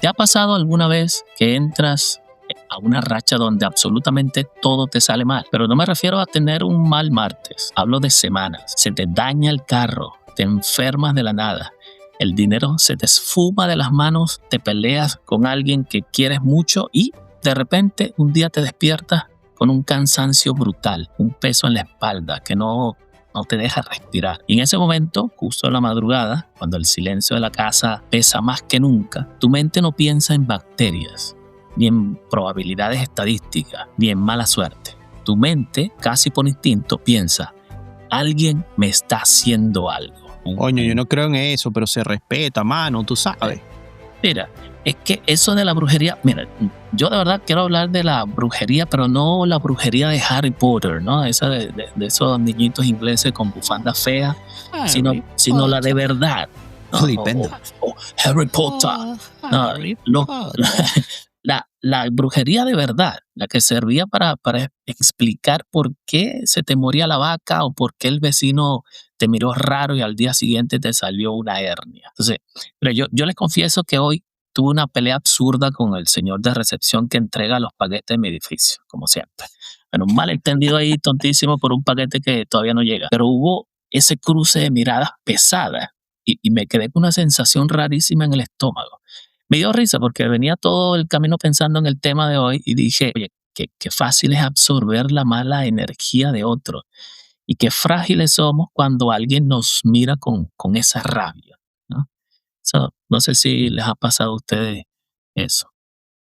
¿Te ha pasado alguna vez que entras a una racha donde absolutamente todo te sale mal? Pero no me refiero a tener un mal martes, hablo de semanas. Se te daña el carro, te enfermas de la nada, el dinero se te esfuma de las manos, te peleas con alguien que quieres mucho y de repente un día te despiertas con un cansancio brutal, un peso en la espalda que no te deja respirar. Y en ese momento, justo en la madrugada, cuando el silencio de la casa pesa más que nunca, tu mente no piensa en bacterias, ni en probabilidades estadísticas, ni en mala suerte. Tu mente, casi por instinto, piensa, alguien me está haciendo algo. Coño, yo no creo en eso, pero se respeta, mano, tú sabes. Mira, es que eso de la brujería, mira, yo de verdad quiero hablar de la brujería, pero no la brujería de Harry Potter, ¿no? Esa de esos niñitos ingleses con bufanda fea, sino la de verdad. ¿No? Harry Potter. No, la brujería de verdad, la que servía para explicar por qué se te moría la vaca o por qué el vecino te miró raro y al día siguiente te salió una hernia. Entonces, pero yo les confieso que hoy tuve una pelea absurda con el señor de recepción que entrega los paquetes de mi edificio, como siempre. Bueno, un malentendido ahí tontísimo por un paquete que todavía no llega. Pero hubo ese cruce de miradas pesadas y me quedé con una sensación rarísima en el estómago. Me dio risa porque venía todo el camino pensando en el tema de hoy y dije, oye, qué fácil es absorber la mala energía de otro y qué frágiles somos cuando alguien nos mira con esa rabia, ¿no? No sé si les ha pasado a ustedes eso.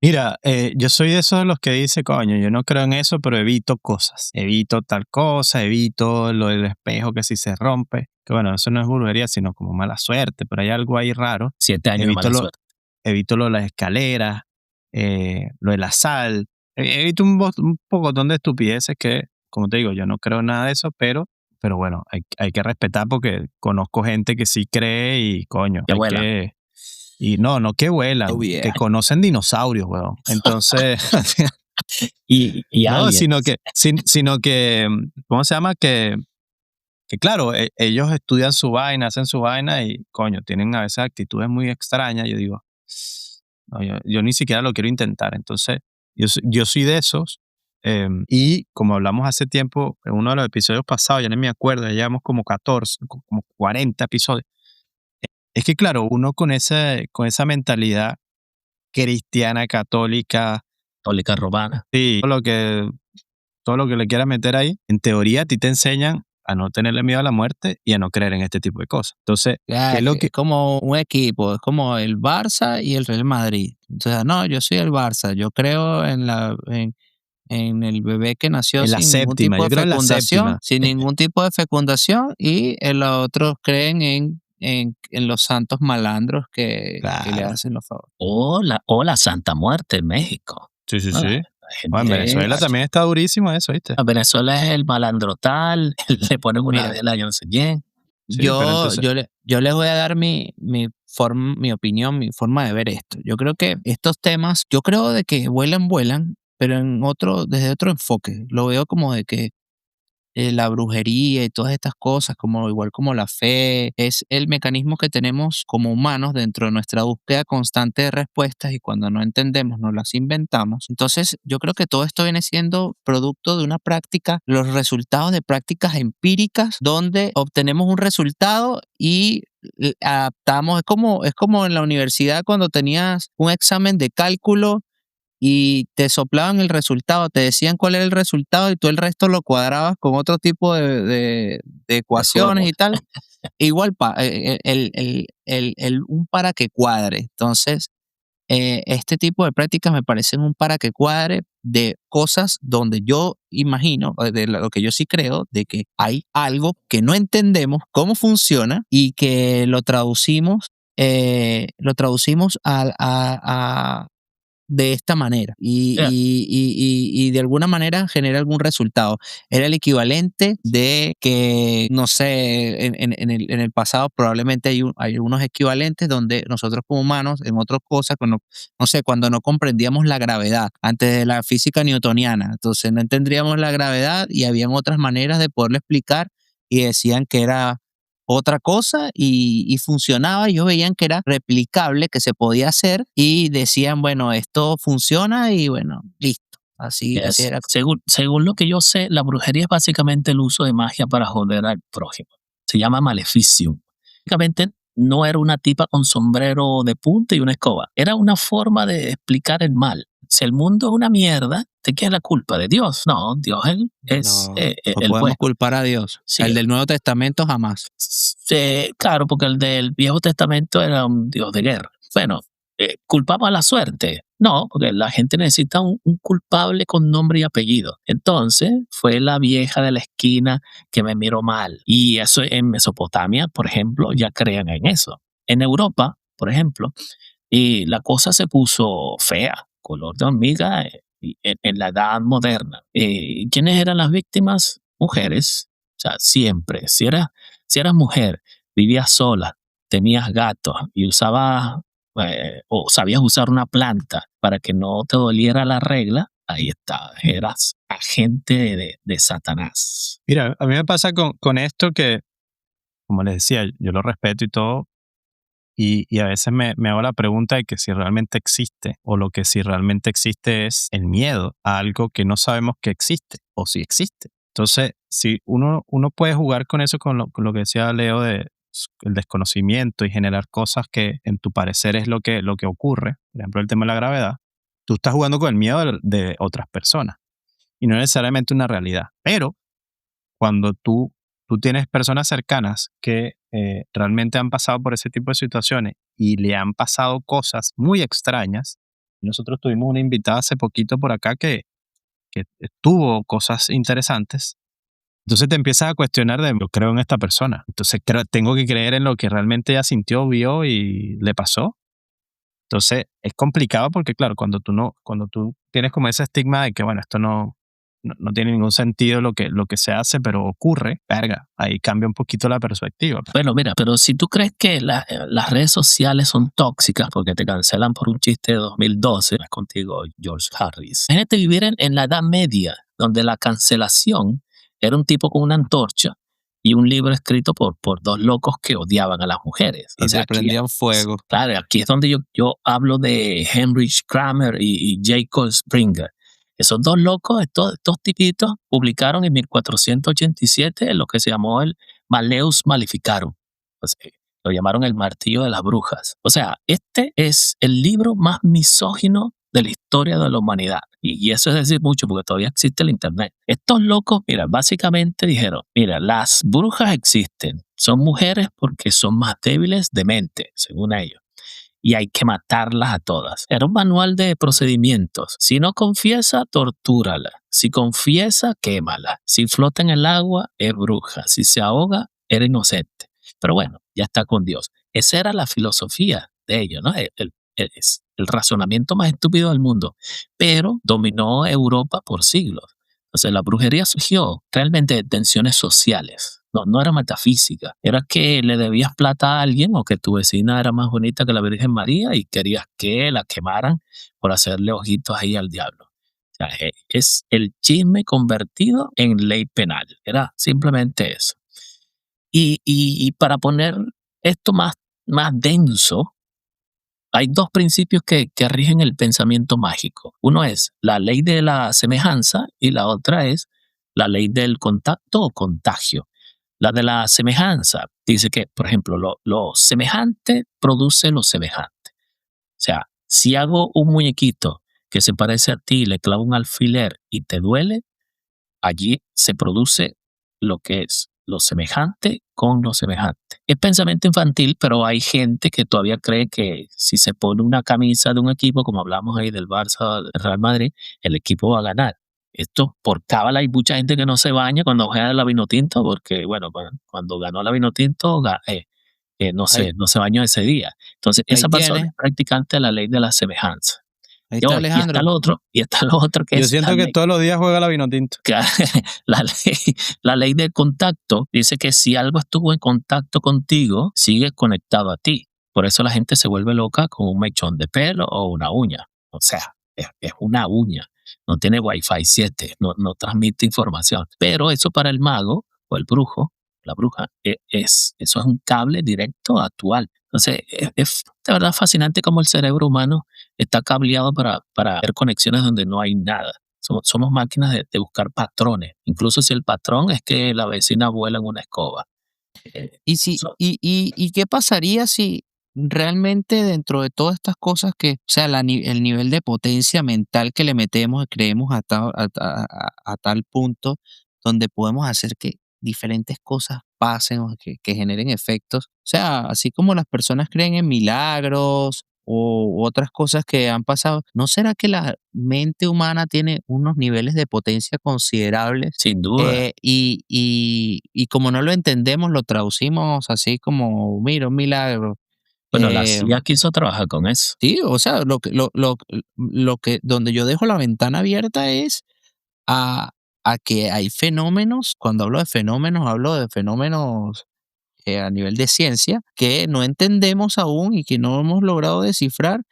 Mira, yo soy de esos de los que dice, coño, yo no creo en eso, pero evito cosas. Evito tal cosa, evito lo del espejo que si se rompe. Que bueno, eso no es brujería, sino como mala suerte, pero hay algo ahí raro. 7 años de mala suerte. Evito lo de las escaleras, lo de la sal. Evito un pocotón de estupideces que, como te digo, yo no creo nada de eso, pero bueno, hay que respetar porque conozco gente que sí cree y coño, Que vuela. y no que vuelan, que conocen dinosaurios, weón. Entonces, y no, sino que, ¿cómo se llama? Que claro, ellos estudian su vaina, hacen su vaina y, coño, tienen a veces actitudes muy extrañas. Yo digo, no, yo ni siquiera lo quiero intentar. Entonces, yo soy de esos. Y como hablamos hace tiempo, en uno de los episodios pasados, ya no me acuerdo, ya llevamos como 14, como 40 episodios. Es que, claro, uno con esa mentalidad cristiana, católica, romana. sí, todo lo que le quieras meter ahí, en teoría a ti te enseñan a no tenerle miedo a la muerte y a no creer en este tipo de cosas. Entonces, ¿qué es lo que? Es como un equipo, es como el Barça y el Real Madrid. Entonces, no, yo soy el Barça, yo creo en el bebé que nació En la sin ningún séptima, tipo yo de creo en la fecundación, séptima. sin ningún tipo de fecundación, y los otros creen en los santos malandros que le Claro. hacen los favores. O la Santa Muerte en México. Sí. Ah, la Bueno, en gente- Venezuela también está durísimo eso, ¿viste? A Venezuela es el malandro tal, le ponen una Mira, vela, yo no sé quién. Sí, pero entonces, yo les voy a dar mi opinión, mi forma de ver esto. Yo creo que estos temas, yo creo de que vuelan, pero desde otro enfoque. Lo veo como de que la brujería y todas estas cosas, como igual como la fe, es el mecanismo que tenemos como humanos dentro de nuestra búsqueda constante de respuestas y cuando no entendemos nos las inventamos. Entonces, yo creo que todo esto viene siendo producto de una práctica, los resultados de prácticas empíricas donde obtenemos un resultado y adaptamos. Es como en la universidad cuando tenías un examen de cálculo y te soplaban el resultado, te decían cuál era el resultado y tú el resto lo cuadrabas con otro tipo de ecuaciones y tal. Igual un para que cuadre. Entonces, este tipo de prácticas me parecen un para que cuadre de cosas donde yo imagino, de lo que yo sí creo, de que hay algo que no entendemos cómo funciona y que lo traducimos de esta manera Yeah. y de alguna manera genera algún resultado. Era el equivalente de que, no sé, en el pasado probablemente hay unos equivalentes donde nosotros como humanos, en otras cosas, cuando no comprendíamos la gravedad, antes de la física newtoniana, entonces no entendríamos la gravedad y habían otras maneras de poderlo explicar y decían que era otra cosa y funcionaba. Ellos veían que era replicable, que se podía hacer y decían, bueno, esto funciona y bueno, listo. Así era. Según lo que yo sé, la brujería es básicamente el uso de magia para joder al prójimo. Se llama maleficium. Básicamente no era una tipa con sombrero de punta y una escoba. Era una forma de explicar el mal. Si el mundo es una mierda, ¿de qué es la culpa? ¿De Dios? No, Dios es No el podemos bueno. culpar a Dios. Sí. El del Nuevo Testamento jamás. Claro, porque el del Viejo Testamento era un Dios de guerra. Bueno, ¿culpaba a la suerte? No, porque la gente necesita un culpable con nombre y apellido. Entonces, fue la vieja de la esquina que me miró mal. Y eso en Mesopotamia, por ejemplo, ya creían en eso. En Europa, por ejemplo, y la cosa se puso fea, color de hormiga, en la edad moderna. ¿Quiénes eran las víctimas? Mujeres. O sea, siempre. Si eras mujer, vivías sola, tenías gatos y usabas o sabías usar una planta para que no te doliera la regla, ahí está, eras agente de Satanás. Mira, a mí me pasa con esto que, como les decía, yo lo respeto y todo, y a veces me hago la pregunta de que si realmente existe, o lo que si realmente existe es el miedo a algo que no sabemos que existe, o si existe. Entonces, si uno puede jugar con eso, con lo que decía Leo de el desconocimiento y generar cosas que en tu parecer es lo que ocurre, por ejemplo el tema de la gravedad, tú estás jugando con el miedo de otras personas y no necesariamente una realidad. Pero cuando tú tienes personas cercanas que realmente han pasado por ese tipo de situaciones y le han pasado cosas muy extrañas, nosotros tuvimos una invitada hace poquito por acá que tuvo cosas interesantes. Entonces te empiezas a cuestionar de, yo creo en esta persona. Entonces tengo que creer en lo que realmente ella sintió, vio y le pasó. Entonces es complicado porque, claro, cuando tú tienes como ese estigma de que, bueno, esto no tiene ningún sentido lo que se hace, pero ocurre, verga, ahí cambia un poquito la perspectiva. Bueno, mira, pero si tú crees que las redes sociales son tóxicas porque te cancelan por un chiste de 2012, es contigo, George Harris. Imagínate vivir en la Edad Media, donde la cancelación era un tipo con una antorcha y un libro escrito por dos locos que odiaban a las mujeres. Y se prendían fuego. Claro, aquí es donde yo hablo de Heinrich Kramer y Jacob Springer. Esos dos locos, estos tipitos, publicaron en 1487 lo que se llamó el Malleus Maleficarum. O sea, lo llamaron el martillo de las brujas. O sea, este es el libro más misógino de la historia de la humanidad. Y eso es decir mucho porque todavía existe el internet. Estos locos, mira, básicamente dijeron, mira, las brujas existen. Son mujeres porque son más débiles de mente, según ellos. Y hay que matarlas a todas. Era un manual de procedimientos. Si no confiesa, tortúrala. Si confiesa, quémala. Si flota en el agua, es bruja. Si se ahoga, era inocente. Pero bueno, ya está con Dios. Esa era la filosofía de ellos, ¿no? Es el razonamiento más estúpido del mundo. Pero dominó Europa por siglos. Entonces la brujería surgió realmente de tensiones sociales. No era metafísica. Era que le debías plata a alguien o que tu vecina era más bonita que la Virgen María y querías que la quemaran por hacerle ojitos ahí al diablo. O sea, es el chisme convertido en ley penal. Era simplemente eso. Y para poner esto más denso, hay dos principios que rigen el pensamiento mágico. Uno es la ley de la semejanza y la otra es la ley del contacto o contagio. La de la semejanza dice que, por ejemplo, lo semejante produce lo semejante. O sea, si hago un muñequito que se parece a ti, le clavo un alfiler y te duele, allí se produce lo que es lo semejante con lo semejante. Es pensamiento infantil, pero hay gente que todavía cree que si se pone una camisa de un equipo, como hablamos ahí del Barça, del Real Madrid, el equipo va a ganar. Esto por cábala hay mucha gente que no se baña cuando juega la Vinotinto, porque bueno, cuando ganó la Vinotinto no se bañó ese día. Entonces, esa persona es practicante de la ley de la semejanza. Ahí está Alejandro. Y está lo otro que yo es. Yo siento que todos los días juega la Vinotinto. La ley del contacto dice que si algo estuvo en contacto contigo, sigue conectado a ti. Por eso la gente se vuelve loca con un mechón de pelo o una uña. O sea, es una uña. No tiene Wi-Fi 7, no transmite información. Pero eso para el mago o el brujo, la bruja. Eso es un cable directo a tu alma. Entonces, es de verdad fascinante cómo el cerebro humano está cableado para ver conexiones donde no hay nada. Somos máquinas de buscar patrones, incluso si el patrón es que la vecina vuela en una escoba. ¿Y, si, So- y qué pasaría si realmente dentro de todas estas cosas que, o sea, el nivel de potencia mental que le metemos, creemos a tal punto donde podemos hacer que diferentes cosas pasen o que generen efectos? O sea, así como las personas creen en milagros o otras cosas que han pasado, ¿no será que la mente humana tiene unos niveles de potencia considerables? Sin duda. Y como no lo entendemos, lo traducimos así como, mira, un milagro. Bueno, la Eh, CIA quiso trabajar con eso. sí, o sea, donde yo dejo la ventana abierta es a, a que hay fenómenos, cuando hablo de fenómenos a nivel de ciencia, que no entendemos aún y que no hemos logrado descifrar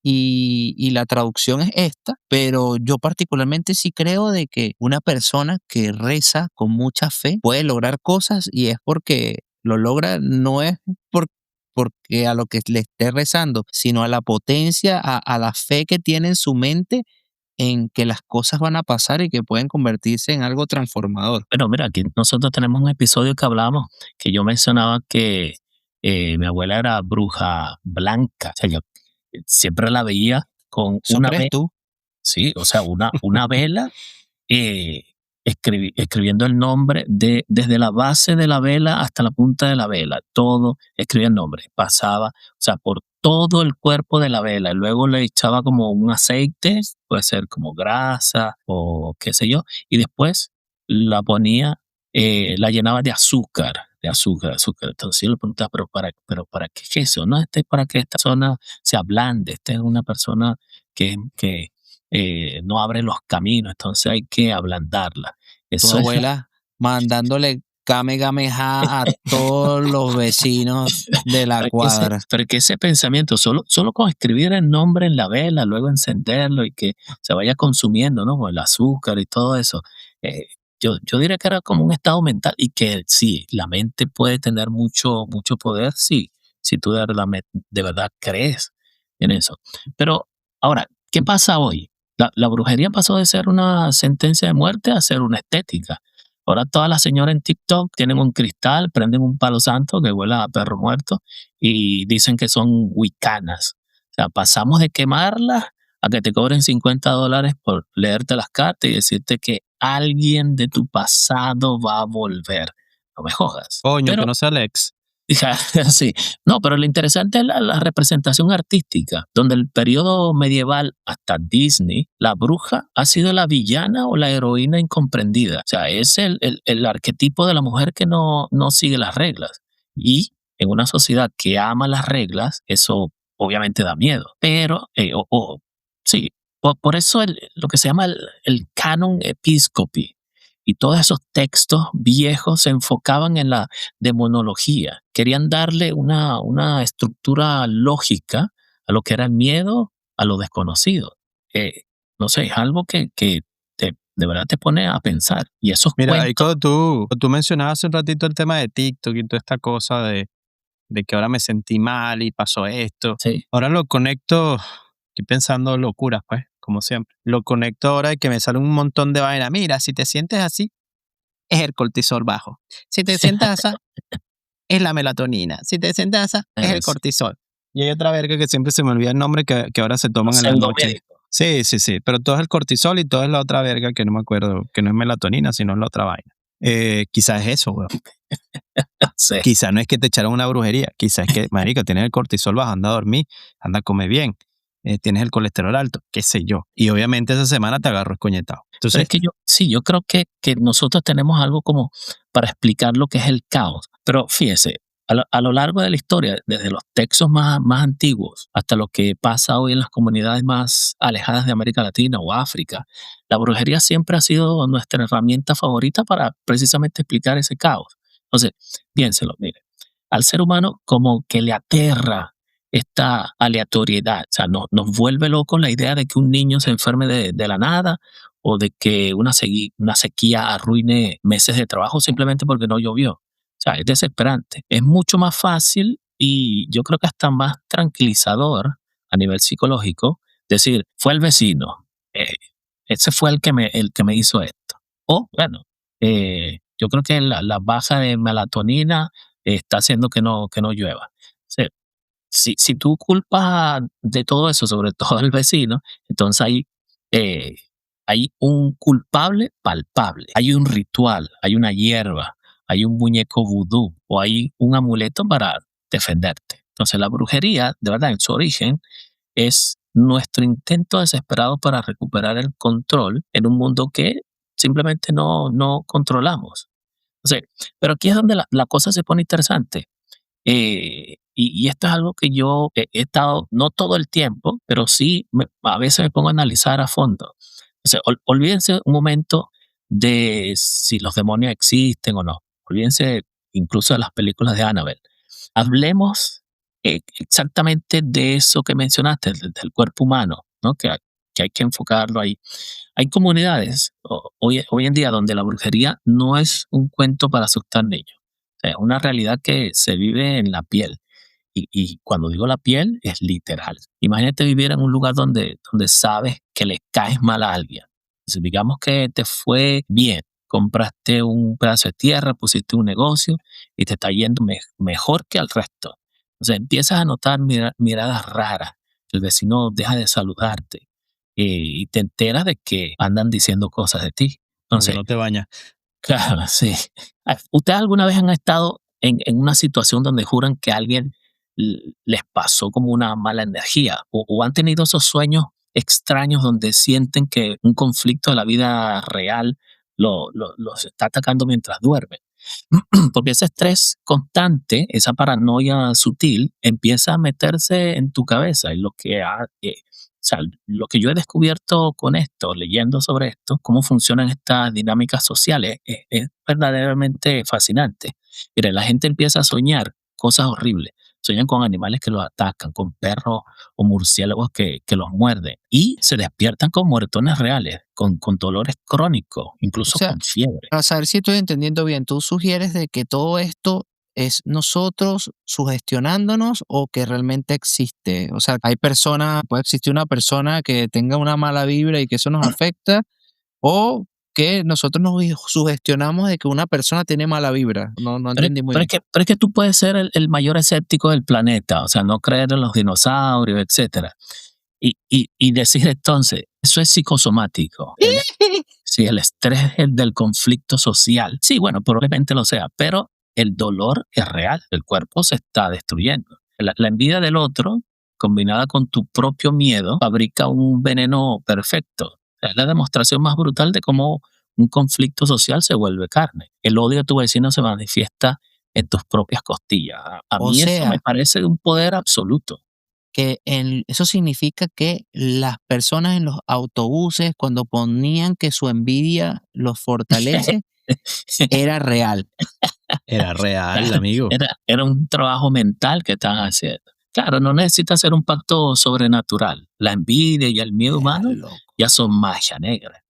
y la traducción es esta, pero yo particularmente sí creo de que una persona que reza con mucha fe puede lograr cosas y es porque lo logra, no es por, porque a lo que le esté rezando, sino a la potencia, a la fe que tiene en su mente en que las cosas van a pasar y que pueden convertirse en algo transformador. Bueno, mira, aquí nosotros tenemos un episodio que hablábamos, que yo mencionaba que mi abuela era bruja blanca. O sea, yo siempre la veía con ¿Eso una crees vela, tú? sí, o sea, una vela eh, escribiendo el nombre desde la base de la vela hasta la punta de la vela, todo escribía el nombre, pasaba, o sea, por todo el cuerpo de la vela, y luego le echaba como un aceite, puede ser como grasa o qué sé yo, y después la ponía, la llenaba de azúcar, de azúcar, de azúcar. Entonces yo le preguntaba, pero ¿para qué es eso? No, este es para que esta persona se ablande, esta es una persona que no abre los caminos, entonces hay que ablandarla. Tu Eso es, abuela mandándole Kamehameha a todos los vecinos de la cuadra. para que ese pensamiento, solo con escribir el nombre en la vela, luego encenderlo y que se vaya consumiendo, ¿no? Con el azúcar y todo eso. eh, yo diría que era como un estado mental y que sí, la mente puede tener mucho poder, sí, si tú de verdad crees en eso. Pero ahora, ¿qué pasa hoy? La brujería pasó de ser una sentencia de muerte a ser una estética. Ahora todas las señoras en TikTok tienen un cristal, prenden un palo santo que huele a perro muerto y dicen que son wicanas. O sea, pasamos de quemarlas a que te cobren $50 por leerte las cartas y decirte que alguien de tu pasado va a volver. No me jodas. Coño, que Pero no sea Alex. sí. No, pero lo interesante es la representación artística, donde el periodo medieval hasta Disney, la bruja ha sido la villana o la heroína incomprendida. O sea, es el arquetipo de la mujer que no sigue las reglas. Y en una sociedad que ama las reglas, eso obviamente da miedo. Pero, sí, por eso lo que se llama el canon episcopi y todos esos textos viejos se enfocaban en la demonología. Querían darle una estructura lógica a lo que era el miedo a lo desconocido. No sé, es algo que de verdad te pone a pensar. Y esos Mira, ahí cuentos, cuando tú mencionabas hace un ratito el tema de TikTok y toda esta cosa de que ahora me sentí mal y pasó esto. sí, Ahora lo conecto, estoy pensando locuras, pues, como siempre. Lo conecto ahora de que me sale un montón de vaina. Mira, si te sientes así, es el cortisol bajo. Si te sientas así, es la melatonina. Si te sientas así, es el es cortisol. Y hay otra verga que siempre se me olvida el nombre que ahora se toman en la noche. pseudomédico. Sí, sí, sí. Pero todo es el cortisol y todo es la otra verga que no me acuerdo, que no es melatonina, sino es la otra vaina. Quizás es eso, weón. Sí. Quizás no es que te echaron una brujería, quizás es que, marico, tienes el cortisol bajo, anda a dormir, anda a comer bien, tienes el colesterol alto, qué sé yo. Y obviamente esa semana te agarro escoñetado. Pero Entonces, es que yo creo que nosotros tenemos algo como para explicar lo que es el caos. Pero fíjese, a lo largo de la historia, desde los textos más antiguos hasta lo que pasa hoy en las comunidades más alejadas de América Latina o África, la brujería siempre ha sido nuestra herramienta favorita para precisamente explicar ese caos. Entonces, piénselo, mire, al ser humano como que le aterra esta aleatoriedad, o sea, nos vuelve loco la idea de que un niño se enferme de la nada o de que una sequía arruine meses de trabajo simplemente porque no llovió. sea, es desesperante. Es mucho más fácil y yo creo que hasta más tranquilizador a nivel psicológico decir, fue el vecino, ese fue el que me hizo esto. O, bueno, yo creo que la baja de melatonina está haciendo que no llueva. O sea, si tú culpas de todo eso, sobre todo al vecino, entonces eh, hay un culpable palpable, hay un ritual, hay una hierba, hay un muñeco vudú o hay un amuleto para defenderte. Entonces la brujería, de verdad, en su origen, es nuestro intento desesperado para recuperar el control en un mundo que simplemente no controlamos. O sea, pero aquí es donde la cosa se pone interesante. Y esto es algo que yo he estado, no todo el tiempo, pero sí a veces me pongo a analizar a fondo. O sea, olvídense un momento de si los demonios existen o no. Olvídense incluso de las películas de Annabelle. Hablemos exactamente de eso que mencionaste, del cuerpo humano, ¿no? Que hay que enfocarlo ahí. Hay comunidades hoy en día donde la brujería no es un cuento para asustar niños. O sea, es una realidad que se vive en la piel. Y cuando digo la piel, es literal. Imagínate vivir en un lugar donde sabes que le caes mal a alguien. Entonces, digamos que te fue bien, compraste un pedazo de tierra, pusiste un negocio y te está yendo mejor que al resto. Entonces empiezas a notar miradas raras, el vecino deja de saludarte y te enteras de que andan diciendo cosas de ti. Aunque Entonces, no te bañas. claro, sí. ¿Ustedes alguna vez han estado en una situación donde juran que a alguien les pasó como una mala energía o han tenido esos sueños extraños donde sienten que un conflicto de la vida real los está atacando mientras duermen? Porque ese estrés constante, esa paranoia sutil, empieza a meterse en tu cabeza. Y o sea, lo que yo he descubierto con esto, leyendo sobre esto, cómo funcionan estas dinámicas sociales, es verdaderamente fascinante. Mira, la gente empieza a soñar cosas horribles. Sueñan con animales que los atacan, con perros o murciélagos que los muerden. Y se despiertan con moretones reales, con dolores crónicos, O incluso sea, con fiebre. para saber si estoy entendiendo bien, tú sugieres de que todo esto es nosotros sugestionándonos o que realmente existe. O sea, hay personas, puede existir una persona que tenga una mala vibra y que eso nos afecta, o que nosotros nos sugestionamos de que una persona tiene mala vibra. No entendí muy bien. Pero es que tú puedes ser el mayor escéptico del planeta, o sea, no creer en los dinosaurios, etcétera. Y decir entonces, eso es psicosomático. Si el estrés es el del conflicto social, sí, bueno, probablemente lo sea, pero el dolor es real, el cuerpo se está destruyendo. La envidia del otro, combinada con tu propio miedo, fabrica un veneno perfecto. Es la demostración más brutal de cómo un conflicto social se vuelve carne. El odio a tu vecino se manifiesta en tus propias costillas. A O mí eso me sea, parece de un poder absoluto. que eso significa que las personas en los autobuses, cuando ponían que su envidia los fortalece, era real. Era real, amigo. Era un trabajo mental que estaban haciendo. Claro, no necesita ser un pacto sobrenatural. La envidia y el miedo Era humano loco. ya son magia negra.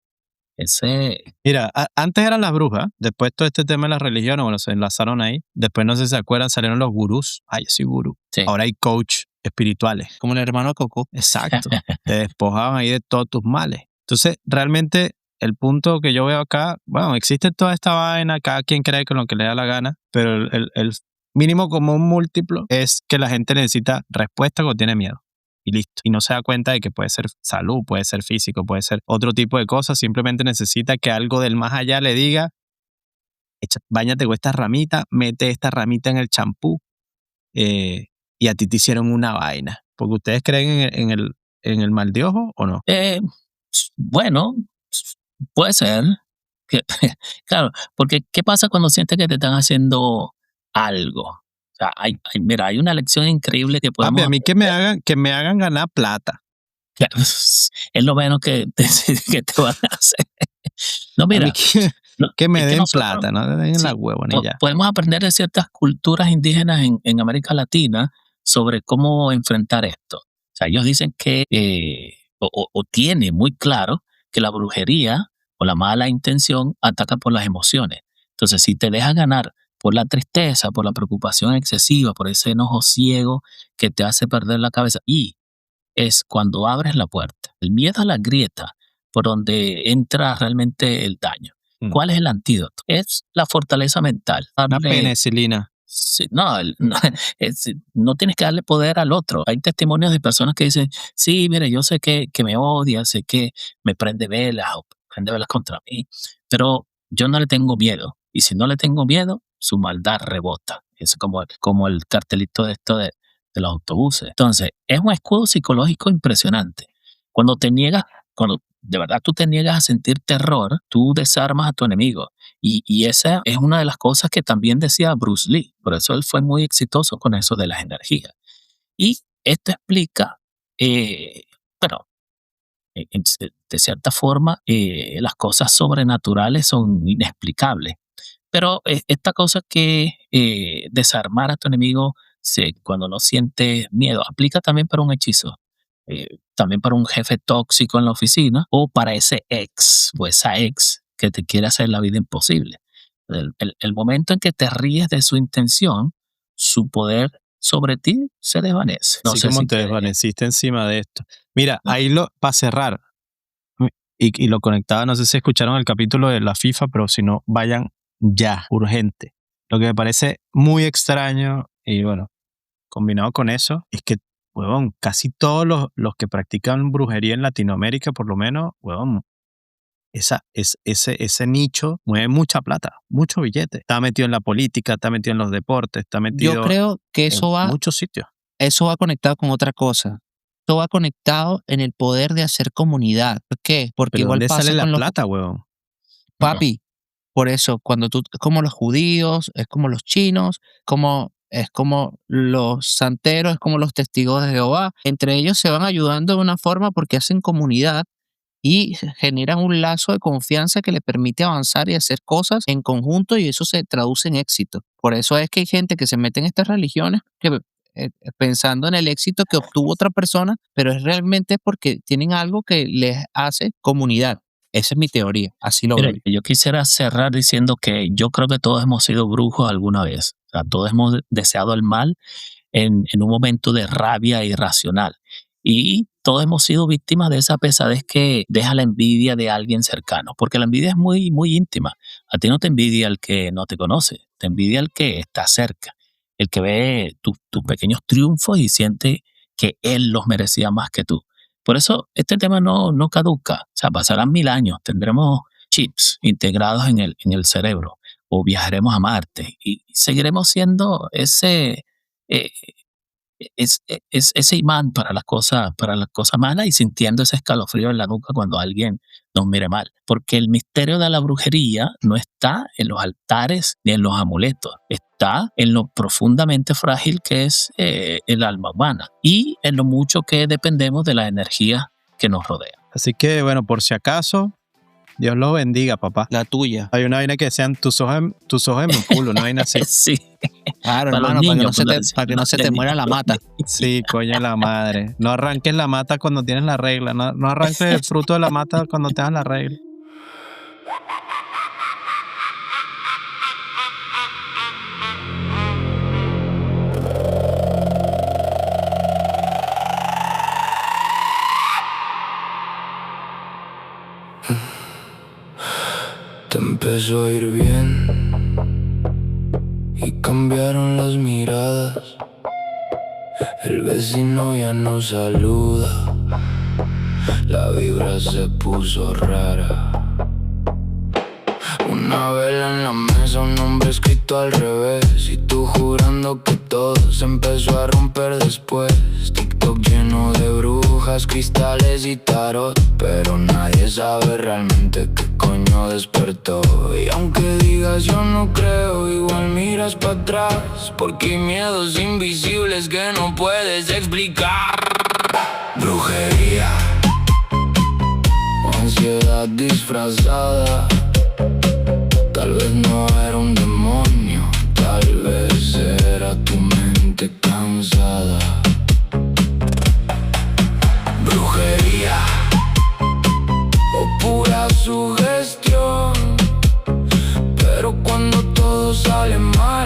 Ese, Mira, antes eran las brujas, después todo este tema de las religiones, bueno, se enlazaron ahí. Después, no sé si se acuerdan, salieron los gurús. Ay, yo soy gurú. sí. Ahora hay coach espirituales. Como el hermano Coco. Exacto. Te despojaban ahí de todos tus males. Entonces, realmente, el punto que yo veo acá, bueno, existe toda esta vaina, cada quien cree con lo que le da la gana, pero el mínimo común múltiplo es que la gente necesita respuesta cuando tiene miedo. Y listo. Y no se da cuenta de que puede ser salud, puede ser físico, puede ser otro tipo de cosas. Simplemente necesita que algo del más allá le diga, báñate con esta ramita, mete esta ramita en el champú y a ti te hicieron una vaina. Porque ustedes creen en el mal de ojo o no. Bueno, puede ser. Que- claro, porque ¿qué pasa cuando sientes que te están haciendo algo? O sea, mira, hay una lección increíble que Papi, podemos a mí que me hagan ganar plata. es lo menos que te van a hacer. No, A mí mira, que me es que den nosotros plata, no me den sí, la huevonilla. podemos aprender de ciertas culturas indígenas en América Latina sobre cómo enfrentar esto. O sea, ellos dicen que, o tiene muy claro que la brujería o la mala intención ataca por las emociones. Entonces, si te dejas ganar por la tristeza, por la preocupación excesiva, por ese enojo ciego que te hace perder la cabeza. Y es cuando abres la puerta. El miedo a la grieta por donde entra realmente el daño. ¿Cuál es el antídoto? Es la fortaleza mental. Una penicilina. Sí, no, no tienes que darle poder al otro. Hay testimonios de personas que dicen, sí, mire, yo sé que me odia, sé que me prende velas o prende velas contra mí, pero yo no le tengo miedo. Y si no le tengo miedo, su maldad rebota. Es como el cartelito de esto de los autobuses. Entonces, es un escudo psicológico impresionante. Cuando de verdad tú te niegas a sentir terror, tú desarmas a tu enemigo. Y esa es una de las cosas que también decía Bruce Lee. Por eso él fue muy exitoso con eso de las energías. Y esto explica, bueno, de cierta forma, las cosas sobrenaturales son inexplicables. Pero esta cosa que desarmar a tu enemigo cuando no sientes miedo, aplica también para un hechizo. También para un jefe tóxico en la oficina o para ese ex o esa ex que te quiere hacer la vida imposible. El momento en que te ríes de su intención, su poder sobre ti se desvanece. No sé cómo te desvaneciste encima de esto. Mira, ahí para cerrar, y lo conectaba, no sé si escucharon el capítulo de la FIFA, pero si no, vayan ya, urgente. Lo que me parece muy extraño y bueno, combinado con eso, es que huevón, casi todos los que practican brujería en Latinoamérica, por lo menos, huevón, ese nicho mueve mucha plata, mucho billete. Está metido en la política, está metido en los deportes, está metido Yo creo que en muchos sitios. Eso va conectado con otra cosa. Eso va conectado en el poder de hacer comunidad. ¿Por qué? Porque ¿Pero igual dónde pasa sale la con plata, huevón? Papi, por eso, es como los judíos, es como los chinos, es como los santeros, es como los testigos de Jehová. Entre ellos se van ayudando de una forma porque hacen comunidad y generan un lazo de confianza que le permite avanzar y hacer cosas en conjunto, y eso se traduce en éxito. Por eso es que hay gente que se mete en estas religiones pensando en el éxito que obtuvo otra persona, pero es realmente porque tienen algo que les hace comunidad. Esa es mi teoría, así lo veo. Yo quisiera cerrar diciendo que yo creo que todos hemos sido brujos alguna vez. O sea, todos hemos deseado el mal en un momento de rabia irracional. Y todos hemos sido víctimas de esa pesadez que deja la envidia de alguien cercano. Porque la envidia es muy, muy íntima. A ti no te envidia el que no te conoce, te envidia el que está cerca, el que ve tus pequeños triunfos y siente que él los merecía más que tú. Por eso este tema no caduca. O sea, pasarán 1000 años, tendremos chips integrados en el cerebro o viajaremos a Marte y seguiremos siendo ese imán para las cosas malas y sintiendo ese escalofrío en la nuca cuando alguien nos mire mal. Porque el misterio de la brujería no está en los altares ni en los amuletos, está en lo profundamente frágil que es el alma humana y en lo mucho que dependemos de la energía que nos rodea. Así que, bueno, por si acaso, Dios los bendiga, papá. La tuya. Hay una vaina que decían tus ojos en mi culo, una vaina así. Sí. Claro, hermano, para que no se te muera la mata. Sí, coño la madre. No arranques la mata cuando tienes la regla. No arranques el fruto de la mata cuando tengas la regla. Te empezó a ir bien y cambiaron las miradas. El vecino ya no saluda, la vibra se puso rara. Una vela en la mesa, un nombre escrito al revés, y tú jurando que todo se empezó a romper después. TikTok lleno de brujas, cristales y tarot, pero nadie sabe realmente qué coño despertó. Y aunque digas yo no creo, igual miras para atrás, porque hay miedos invisibles que no puedes explicar. Brujería o ansiedad disfrazada. Tal vez no era un demonio, tal vez era tu mente cansada. Brujería o pura sugestión, pero cuando todo sale mal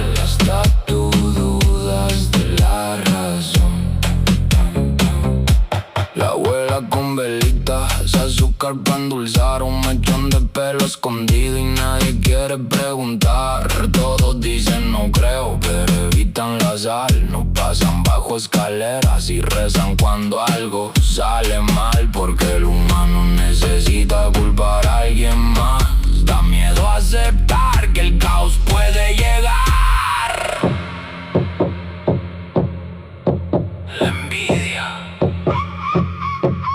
Es azúcar para endulzar, un mechón de pelo escondido y nadie quiere preguntar. Todos dicen no creo, pero evitan la sal. No pasan bajo escaleras y rezan cuando algo sale mal, porque el humano necesita culpar a alguien más. Da miedo aceptar que el caos puede llegar. La envidia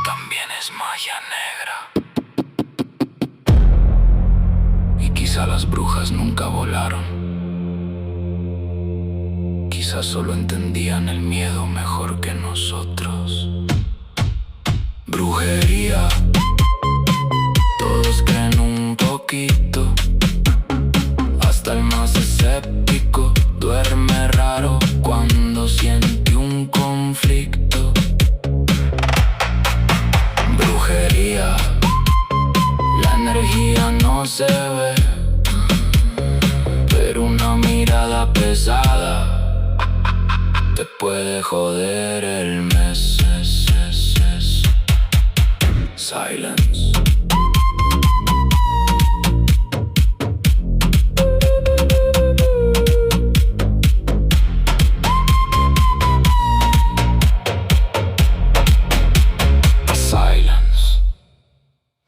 también es magia negra. Y quizá las brujas nunca volaron. Quizá solo entendían el miedo mejor que nosotros. Brujería, todos creen un poquito. Hasta el más escéptico duerme raro cuando siente un conflicto. Brujería, la energía no se ve, pero una mirada pesada te puede joder el mes. Silence.